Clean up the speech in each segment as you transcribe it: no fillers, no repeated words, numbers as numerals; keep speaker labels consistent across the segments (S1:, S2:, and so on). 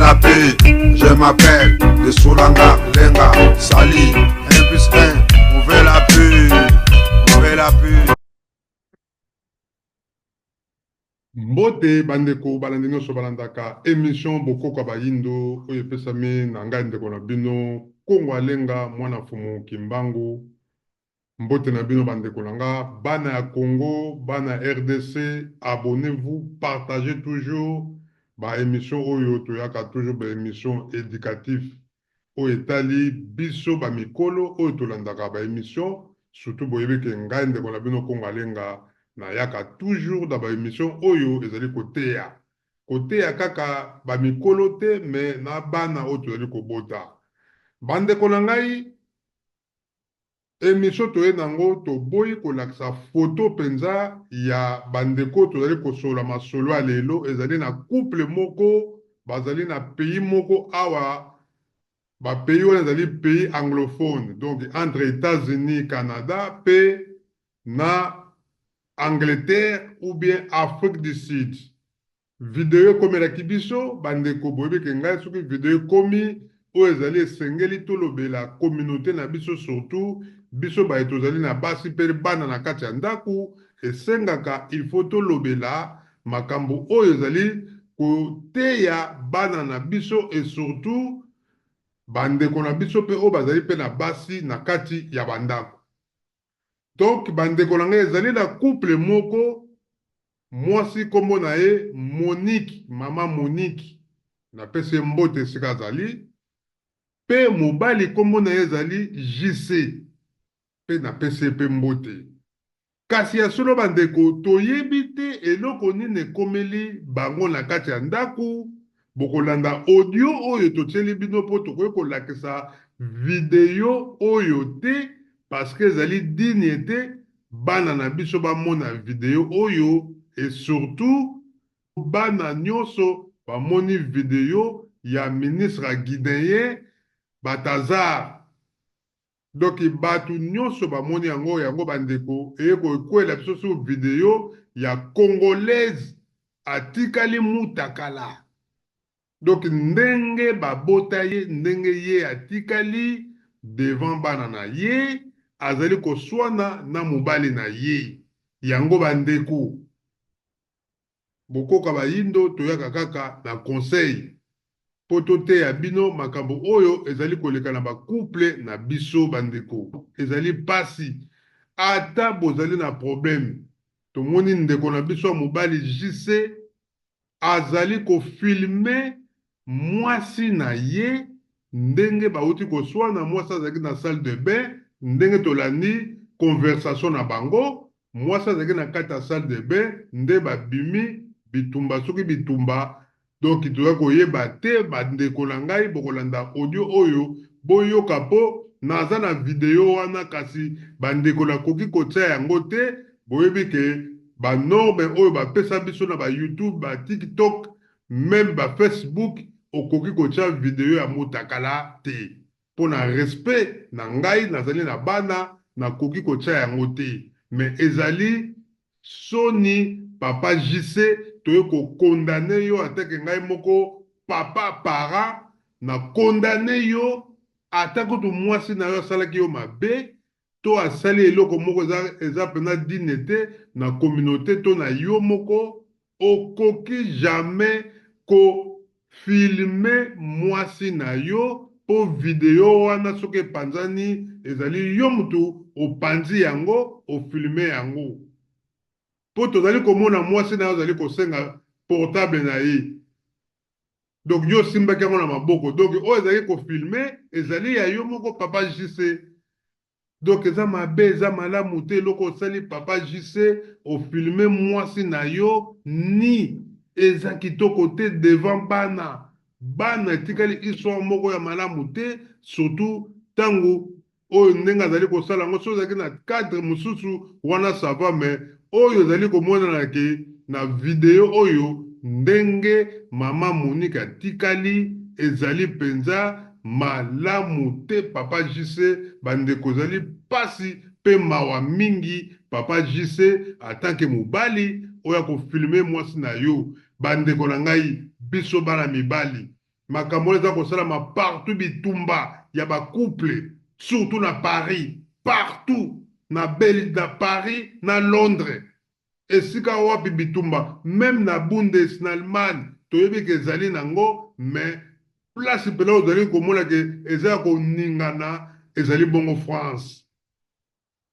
S1: la paix, je m'appelle de Soulanga, Lenga, Sali, 1 plus 1, ouvrez la paix, ouvrez la paix.
S2: Mbote bandeko balandi nyonso balandaka émission Bokoka Bayindo oyo epesami na ngai ndeko na bino Kongo Alenga mwana fumu Kimbangu. Mbote na bino bandeko na nga bana ya Congo, bana RDC, abonnez-vous, partagez toujours ba émission oyo toyaka toujours ba émission éducatif oyo etali biso ba mikolo oyo tolandaka ba émission surtout boyebi ke ngai ndeko na bino Kongo Alenga na yaka toujours da ba émission oyo ezali koteya kaka ba mikolo te mais na bana oyo tozali kobota bandeko na ngai. Émission toye nango toboyi kolakisa photo penza ya bandeko tozali kosola masolo ya lelo ezali na couple moko bazali na pays moko awa ba pays wana ezali pays anglophone donc entre États-Unis Canada pe na Angleterre ou bien Afrique du Sud. Video komelaki biso bandeko boyebi ke ngai soki video komi oyo ezali esengeli tolobela communauté na biso surtout biso baye tozali na basi mpe bana na kati ya ndako esengaka il faut tolobela makambo oyo ezali koteya bana na biso et surtout bandeko na biso mpe oyo bazali mpe na basi na kati ya bandako. Donc bandeko na ngai ezali na couple moko mwasi kombo na ye Monique, mama Monique napesi mbote esika azali pe mobali kombo na ye ezali JC pe napesi pe mbote. Kasi ya solo bandeko toyebi te eloko nini ekomeli bango na kati ya ndako. Bokolanda audio oyo totieli bino mpo tokoki kolakisa video oyo te parce que ezali digne te bana na biso bamona video oyo et surtout bana nyonso bamoni video ya ministre guinéen Balthazar. Donc batu nyonso bamoni yango bandeko eyeko ekwela biso sur video ya congolaise atikali mutakala. Donc ndenge babota ye ndenge ye atikali devant bana na ye azali koswana na mobali na ye yango bandeko Bokoka Bayindo toyaka kaka na conseil poto te ya bino makambo oyo ezali koleka na ba couple na biso bandeko ezali pasi ata bozali na problème tomoni ndeko na biso mobali JC azali kofilme mwasi na ye ndenge bauti koswana mwasi azali na salle de bain ndenge tolandi conversation na bango mwasi azali na kati ya salle de bain nde babimi bitumba soki bitumba. Donc toza koyeba te bandeko na ngai bokolanda audio oyo boyoka po naza na video wana kasi bandeko nakoki kotia yango te boyebi ke banorme oyo bapesa biso na ba YouTube ba TikTok même ba Facebook okoki kotia video ya mutakala te mpo na respect na ngai nazali na bana nakoki kotia yango te mais ezali soni papa JC toye ko condamné yo atake ngai moko papa para na condamné yo atako to mwasi na yo asalaki yo mabe to asali eloko moko eza pena digne te na communauté to na yo moko okoki jamais ko filme mwasi na yo po video wana soki epanzani ezali yo mutu opanzi yango ofilme yango po tozali komona mwasi na yo azali kosenga portable na ye donc yo simbaki yango na maboko donc oyo ezali kofilme ezali ya yo moko papa JC donc eza mabe eza malamu te eloko osali papa JC ofilme mwasi na yo ni eza kitoko te devant bana etikali histoire moko ya malamu te surtout ntango oyo ndenge azali kosala yango so ozalaki na cadre mosusu wana sava mais oyo ezali komonana ke na video oyo ndenge mama Monique atikali ezali penza malamu te papa JC bandeko ezali pasi pe mawa mingi papa JC atanke mobali oyo akofilme mwasi na yo bandeko na ngai biso bana mibali makambo eza kosalama partout bitumba ya couple, surtout na Paris, partout na Paris na Londres esika wapi bitumba, même na Bundes na Allemagne toyebi ke ezali nango, mais place pela ozali komona ke eza koningana ezali bongo France.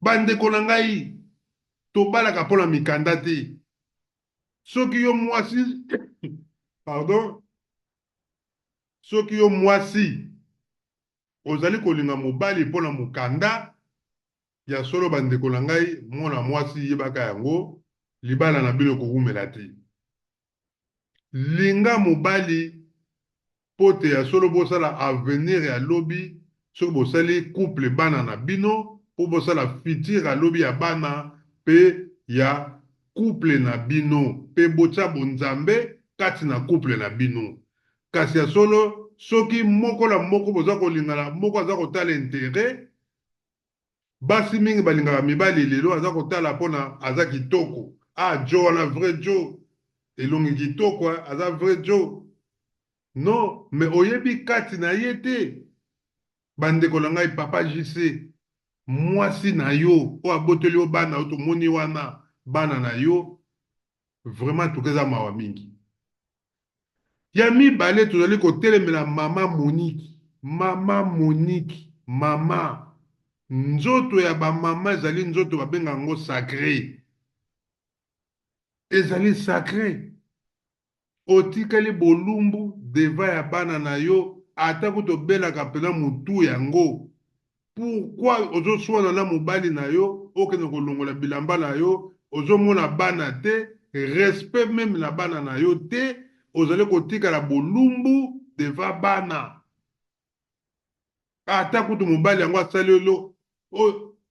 S2: Bandeko na ngai tobalaka mpona mikanda te. Soki yo mwasi pardon, soki yo mwasi ozali kolinga mobali mpona mokanda ya solo, bandeko na ngai mwana mwasi yebaka yango libala na bino kokumela te. Linga mobali pote ya solo bosala avenir ya lobi, soki bosali couple bana na bino po bosala futur ya lobi ya bana pe ya couple na bino, pe botya bonzambe kati na couple na bino. Kasi ya solo soki moko la moko boza kolingana, moko aza kotala intérêt, basi mingi balingaka mibali lelo aza kotala mpona aza kitoko. Ah, Joe wana vrai Joe elongi kitoko, aza vrai Joe. Non, mais oyebi kati na ye te. Bandeko na ngai papa JC, mwasi na yo o aboteli yo bana o tomoni wana bana na yo, vraiment tokeza mawa mingi. Ya mibale tozali kotelemela mama Monique. Mama Monique, mama nzoto ya bamama ezali nzoto babenga yango sacré. Ezali sacré. Otikali bolumbu deva ya bana na yo ata kutobelaka pena mutu yango. Pourquoi ozoswana na mobali na yo okende kolongola bilamba na yo, ozomona bana te, respect même na bana na yo te, ozali kotikala bolumbu deva bana. Ata kutu mobali yango asali lo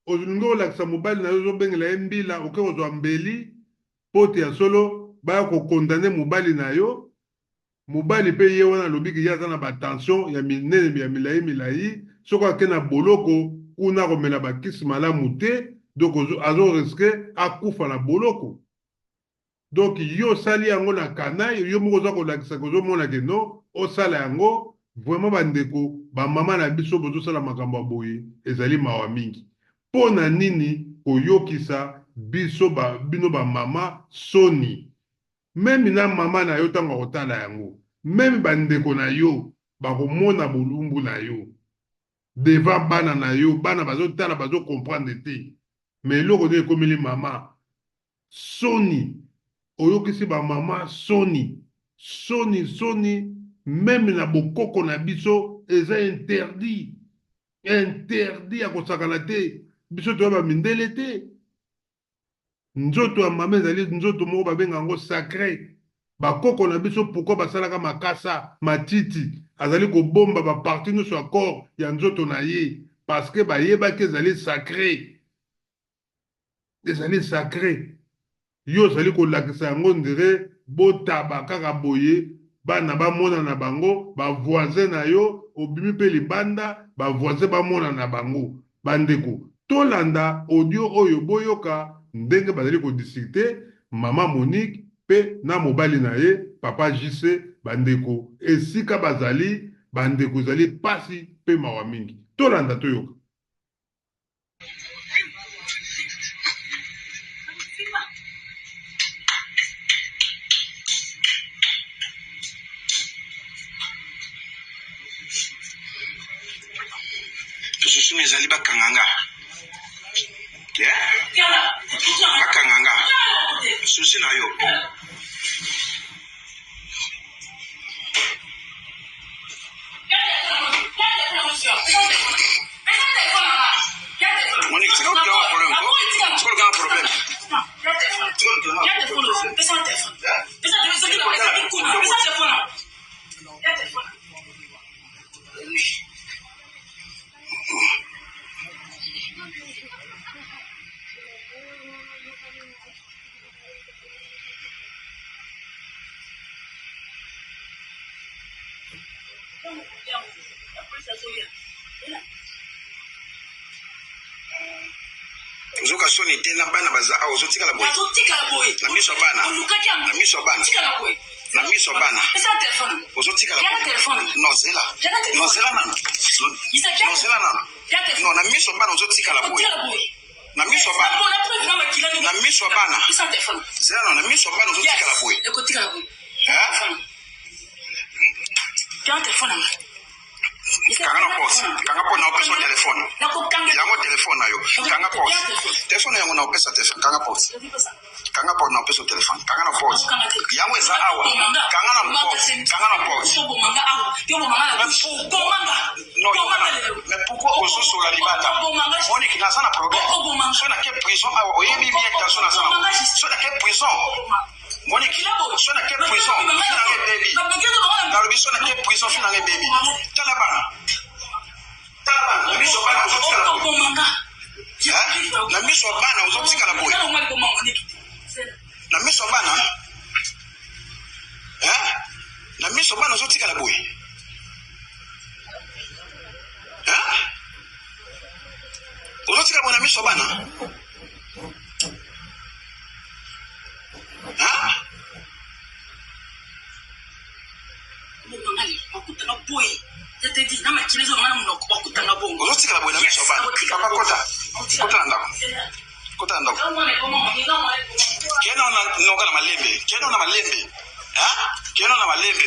S2: ozolingi olakisa mobali na yo ozobengela ye mbila, oke kozwa mbeli pote ya solo baya kokondane mobali na yo. Mobali pe ye wana lobiki ya aza na batension ya minene ya milai, soko ake na boloko kuna komela bakisi malamu te, donc azo riske akufa na boloko. Donc yo sali yango na kanai, yo moko oza kolakisa kozomona ke no osala yango. Vraiment bandeko bamama na biso bozosala makambo ya boye ezali mawa mingi. Pona nini koyokisa biso bino bamama soni? Meme na mama na yo ntango akotala yango, meme bandeko na yo bakomona bolumbu na yo deva bana na yo, bana bazotala bazokomprendre te. Mais eloko nde ekomeli mama soni. Oyokisi bamama soni, soni meme na bokoko na biso eza interdit ya kosakana te. Biso toya bamindele te. Nzoto ya mama ezali nzoto moko babenga yango sacré. Bakoko na biso pourquoi basalaka makasa matiti azali kobomba baparti nyonso ya corps ya nzoto na ye, parce que bayebaki ezali sacré. Ezali sacré. Yo ozali kolakisa yango ndire botaba kaka boye, bana bamona na bango, bavoisin na yo obimi mpe libanda, bavoisin bamona na bango. Bandeko tolanda audio oyo boyoka ndenge bazali kodiscute mama Monique pe na mobali na ye papa JC. Bandeko esika bazali, bandeko zali pasi pe mawa mingi. Tolanda toyoka.
S3: Susuni ezali bakanganga. Bakanganga. Susi na yo. Monique, c'est quoi le problème? C'est quoi le problème? Ozoka soni te na bana baza ozotikala boy. Na miso bana. Na miso bana. Na miso bana.
S4: Esa téléphone.
S3: Ozotika la.
S4: Y'a téléphone.
S3: Non, zela. Non, zela na. Non, zela na. Non, na miso bana ozotika la boy. Na miso bana. Na miso bana.
S4: Esa téléphone.
S3: Zela na miso bana ozotika la boy.
S4: Ekotika la boy.
S3: Hein?
S4: Y'a téléphone.
S3: Kanga na pause. Kanga po na opesa telefone. Yango telefone na yo. Kanga pause. Telefone yango na opesa telefone. Kanga pause. Kanga pause na opesa telefone. Kanga na pause. Yango eza awa. Kanga na pause. Kanga na pause. Non, mais pourquoi ozoso la libata? On est qui n'a pas problème. So na ke prison awa oyebi bien ta so na sana. So na ke prison. Monique, so na ke prison. Fina nge baby. Na lobi so na ke prison fina nge baby. Talabana. Na miso bana ozotika la boy. Na miso bana ozotika la boy. Na miso bana. Na miso bana ozotika la boy. Ozotika boy na miso bana. Ozotika la boy na miso bana. Papa kota. Kota na ndako. Kota na ndako. Kena na nonga na malembe. Kena na malembe. Kena na malembe.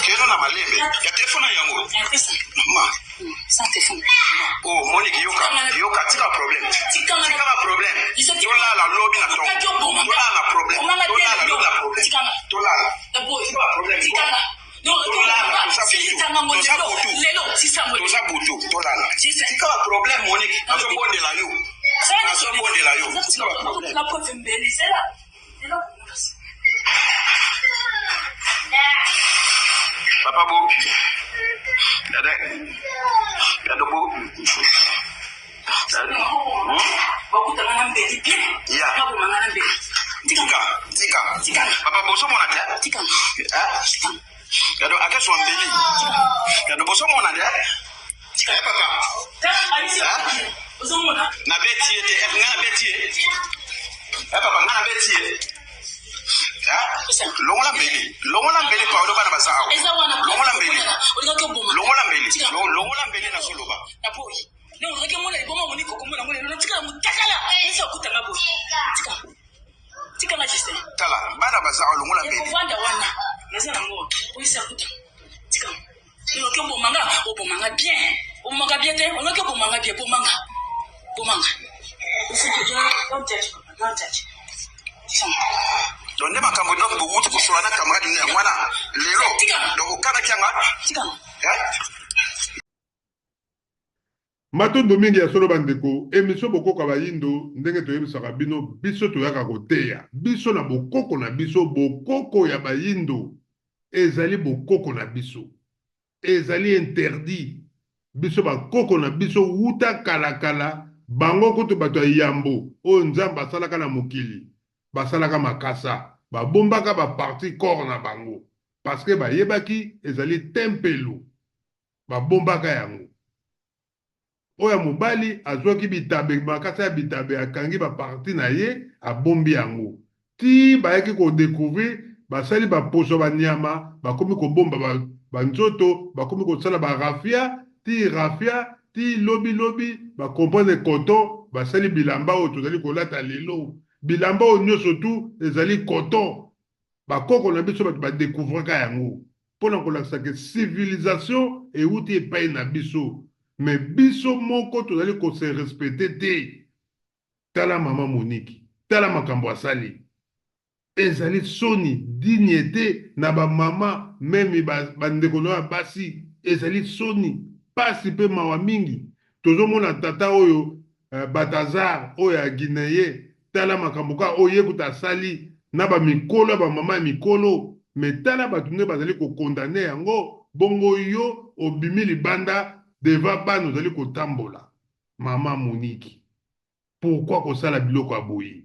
S3: Kena na malembe. Ya telefone yango. Mama.
S4: Sans téléphone.
S3: Oh, Monique, yoka, tika problème. Tika ma problème. Tola la lobby na ton. Tola la problème. Tola la lobby na problème. Tola la. Tika problème. Tika la. Tola la. Toza butu. Tola la. Tika ma problème, Monique. Azo bonde la yo. Azo bonde la yo. Tika ma problème.
S4: La preuve mbelise là.
S3: Papa Bo. Dada. Dada Bo. Tika. Papa Boso mona te.
S4: Tika.
S3: Kado ake so mbeli. Kado Boso mona te. Papa. Na beti te, na beti. Papa na beti. Longola mbeli pa odo bana bazao. Longola mbeli na soloba.
S4: Non, regarde-moi les moments où on est comme on est tika mutakala. Nisa kutanga bo. Tika majesté.
S3: Tala, bana bazao longola mbeli.
S4: Wanda wana. Nazana ngo. Nisa kuta. Tika. Yo ke bomanga bien. Bomanga bien te, on a ke bomanga bien bomanga. Bomanga. Don't touch.
S3: Donne makambo donc bubutu kushwana kamadi ne mwana lelo. Donc kana kyanga.
S4: Tika.
S2: Matondo mingi ya solo bandeko emission bokoko bayindo ndenge toyebisaka bino biso toyaka koteya biso na bokoko na biso bokoko ya bayindo ezali bokoko na biso ezali interdit biso bakoko na biso wuta kala bango kutu bato ya yambo oyo nzambe asalaka na mokili basalaka makasa babombaka baparti corps na bango parce que bayebaki ezali tempelo babombaka yango oya mobali azwaki bitabe makasa ya bitabe akangi baparti na ye abombi yango ti bayaki kodécouvrir basali baposo banyama bakomi kobomba banzoto bakomi kosala barafia ti lobi bakomprendre coton basali bilamba oyo tozali kolata lelo bilamba oyo nyonso tu ezali coton bakoko na biso bato badécouvraka yango mpona kolakisaka civilisation euti epai na biso mais biso moko tozali kose respecte te tala mama Monique tala makambo asali ezali soni dignité na bamama meme bandeko na basi ezali soni pasi pe mawa mingi tozomona tata oyo Batazar oyo ya Guinée tala makambo ka oyo yekuta asali na bamikolo bamama ya mikolo mais tala bato nde bazali kokondane yango bongo yo obimi libanda devant bana ozali kotambola mama Monique pourquoi kosala biloko ya boye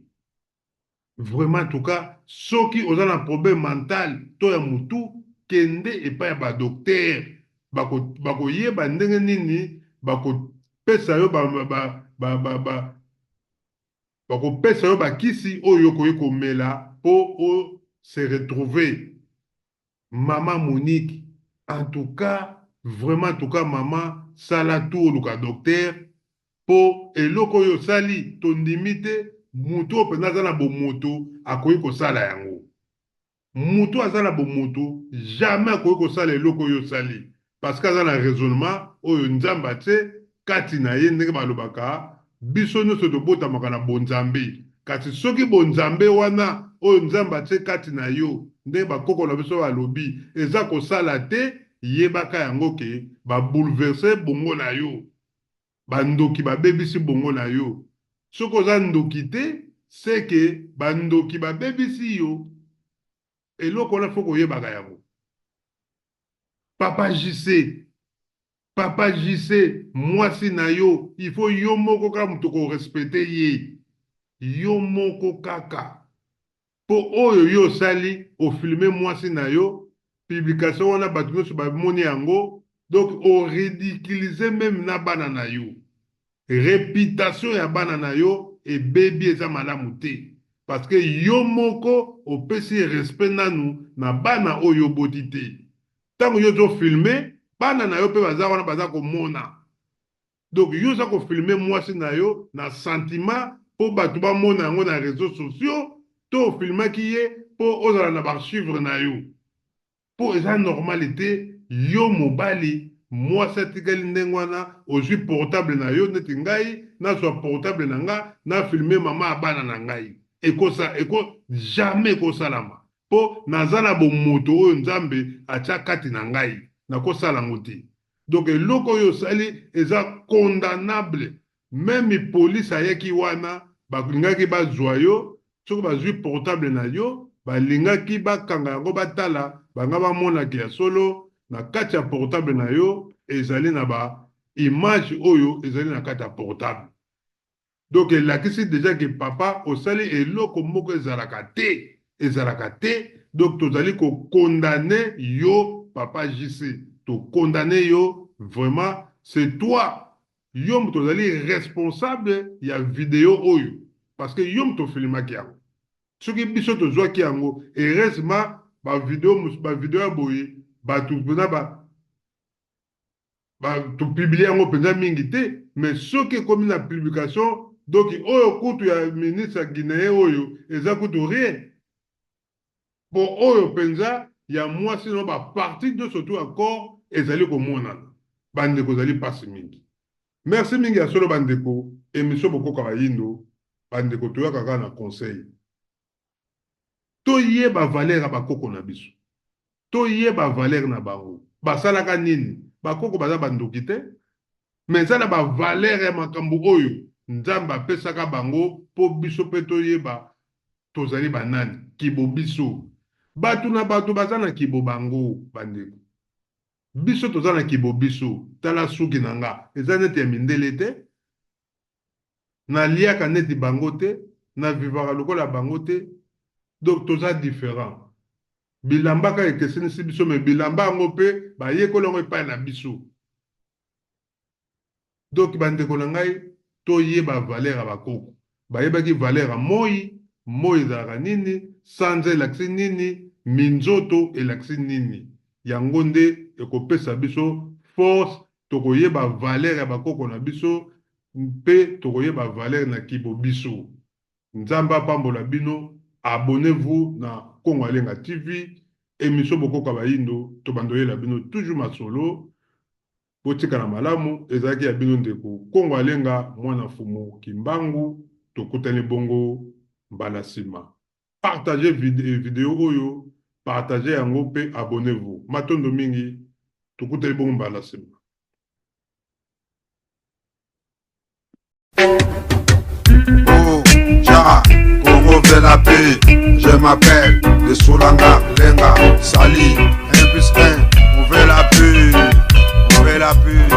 S2: vraiment en tout cas soki oza na problème mental to ya mutu kende epai ya badokter bakoyeba ndenge nini bakopesa yo bakopesa yo bakisi oyo okoki komela pour se retrouver. Maman Monique, en tout cas, vraiment, en tout cas, maman, sala tout le docteur, pour eloko yo sali, ton limite, muto, penza na bo moto, akoyi ko sala yango. Muto azala bo moto, jamais akoyi ko sala eloko yo sali. Parce que azala raisonnement, oyo nzamba tse, kati na ye ndenge balobaka, biso nyonso tobotamaka na bonzambe. Kasi soki bonzambe wana, oyo nzamba tse kati na yo, ndenge bakoko na biso balobi, eza kosala te, yebaka yango ke, ba bouleverser bongo na yo. Bandoki babebisi bongo na yo. Soko za ndoki te, c'est que bandoki babebisi yo. Eloko na foko yebaka yango. Papa JC, mwasi na yo, il faut yo moko kaka mutu ko respecter ye. Yo moko kaka. Po oyo yo sali, o filmer mwasi na yo, publication wana batu nyonso bamoni yango, donc o ridiculiser même na bana na yo. Réputation ya bana na yo, et baby eza malamu te. Parce que yo moko, o pesi respect nanu, na bana oyo boti te. Tango yo zo filmer, bana na yo pe baza wana baza komona. Donc yo za ko filmer mwasi na yo na sentiment po batu ba mona yango na réseaux sociaux, to filmer ki ye po ozala na ba suivre na yo. Po eza normalité yo mobali mwasi atikali ndenge wana ozwi portable na yo neti ngai na so portable na nga na filmer mama abana na ngai. Eko jamais kosalama. Po nazana bo moto oyo nzambe atia kati na ngai na kosala ngote. Donc eloko yo sali eza condamnable. Même police ayaki wana balingaki bazwa yo, soki bazwi portable na yo, balingaki bakanga yango batala, banga bamonaki ya solo na kati ya portable na yo ezali na ba image oyo ezali na kati ya portable. Donc elakisi déjà que papa osali eloko moko ezalaka te. Donc tozali ko condamner yo papa JC. To condamner yo vraiment c'est toi. Yom tozali responsable ya vidéo oyo. Parce que yom to filmaki yango. Soki biso tozwaki yango heureusement ba vidéo boye batu pena to publier yango penza mingi te, mais soki komi na publication donc oyo kutu ya ministre guinéen oyo eza kutu rien. Bon oyo penza ya mwasi no ba partie de surtout encore ezali komonana. Bandeko zali pasi mingi. Merci mingi ya solo bandeko, émission bokoka bayindo, bandeko toyaka kaka na conseil. Toyeba valeur ba koko na biso. Toyeba valeur na bango. Basalaka nini? Bakoko baza bandoki te, mais zala ba valeur ya makambo oyo nzamba apesaka bango po biso pe toyeba tozali banani kibo biso. Batu na batu baza na kibo bango bandeko. Biso toza na kibo biso, tala suki na nga, eza neti ya mindele te, na liaka neti bango te, na vivaka lokola bango te, donc toza différent. Bilamba ka ekeseni si biso, me bilamba yango pe, ba yekola ngo epai na biso. Donc bandeko na ngai, toyeba valeur ya bakoko. Ba yebaki valeur ya moi ezalaka nini, sanza elakisi nini, minzoto elakisi nini. Yango nde ekopesa biso force tokoyeba valeur ya bakoko na biso mpe tokoyeba valeur na kibo biso. Nzamba apambola bino, abonnez-vous na Congo Alenga TV, émission bokoka bayindo, tobandoyela bino toujours masolo, botika na malamu, ezalaki ya bino ndeko Congo Alenga mwana fumu Kimbangu, tokutani bongo mbala sima. Partagez vidéo oyo, partagez yango pe abonnez-vous. Matondo mingi, tukuteli bongo mbala sima.
S1: Oh, Jara, Congo veut la paix. Je m'appelle de Soulanga, Lenga, Sali.